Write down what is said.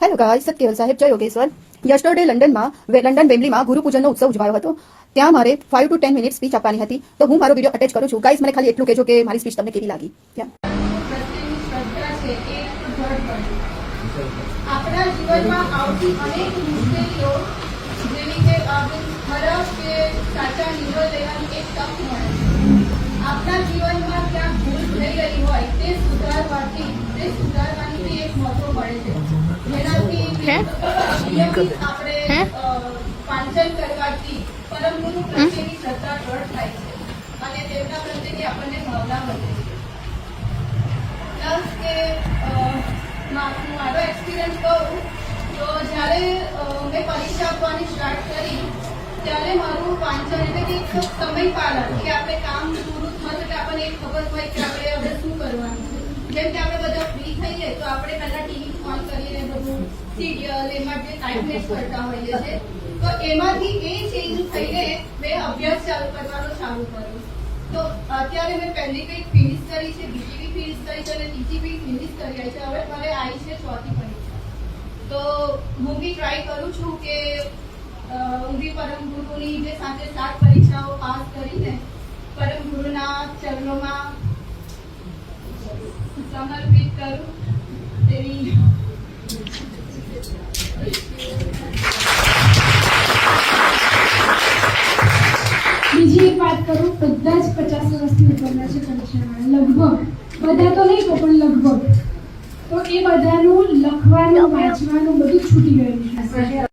Hello guys, સત્કેવલ સાહેબ જય Yogeshwar. Yesterday London વેમ્બલીમાં ગુરુ પૂજનનો ઉત્સવ ઉજવાયો હતો. ત્યાં મારે 5 to 10 મિનિટ સ્પીચ આપવાની હતી, તો હું મારો વિડીયો અટેચ કરું છું. ગાઈસ, મને ખાલી એટલું કહેજો કે મારી સ્પીચ તમને કેવી લાગી. આપણા જીવનમાં આવતી અનેક મુશ્કેલીઓ, જેવી કે ખરાબ કે સાચા નિર્ણય લેવાની એક તક મળે છે. આપણા જીવનમાં ક્યાંક ભૂલ થઈ રહી હોય તે સુધારવાની એક મોકો મળે છે, જેનાથી નિયમિત આપણે વાંચન કરવાથી પરમ ગુરુ પ્રત્યેની શ્રદ્ધા દ્રઢ થાય છે અને તેમના પ્રત્યેની આપણને ભાવના વધે છે. પ્લસ કે મારો એક્સપિરિયન્સ કહું તો જ્યારે મેં પરીક્ષા આપવાની સ્ટાર્ટ કરી ત્યારે મારું વાંચન એટલે કે એક સમય પાલન કે આપણે કામ પૂરું થયું એટલે આપણને એક ખબર હોય કે આપણે હવે શું કરવાનું છે. જેમ કે આપણે બધા ફ્રી થઈએ તો આપણે પહેલા ટીવી ઓન કરીને બધું સિરિયલ એમાં જે ટાઈમ વેસ્ટ કરતા હોઈએ છીએ, તો એમાંથી એ ચેન્જ થઈને મેં અભ્યાસ કરવાનું ચાલુ કર્યું. તો અત્યારે મેં પહેલી કંઈક ફિનિશ કરી છે, બીજી બી ફિનિશ કરી છે અને ત્રીજી બી ફિનિશ કરી છે. હવે મારે આવી છે ચોથી પરીક્ષા. તો હું બી ટ્રાય કરું છું કે હું બી પરમ ગુરુની જે સાથે 7 પરીક્ષાઓ પાસ કરીને પરમ ગુરુના ચરણોમાં સમર્પિત કરું તેવી બીજી એક વાત કરું, બધા જ 50 વર્ષથી ઉપરના છે પરીક્ષામાં, લગભગ બધા તો નહીં પણ લગભગ. તો એ બધાનું લખવાનું વાંચવાનું બધું છૂટી ગયેલું છે.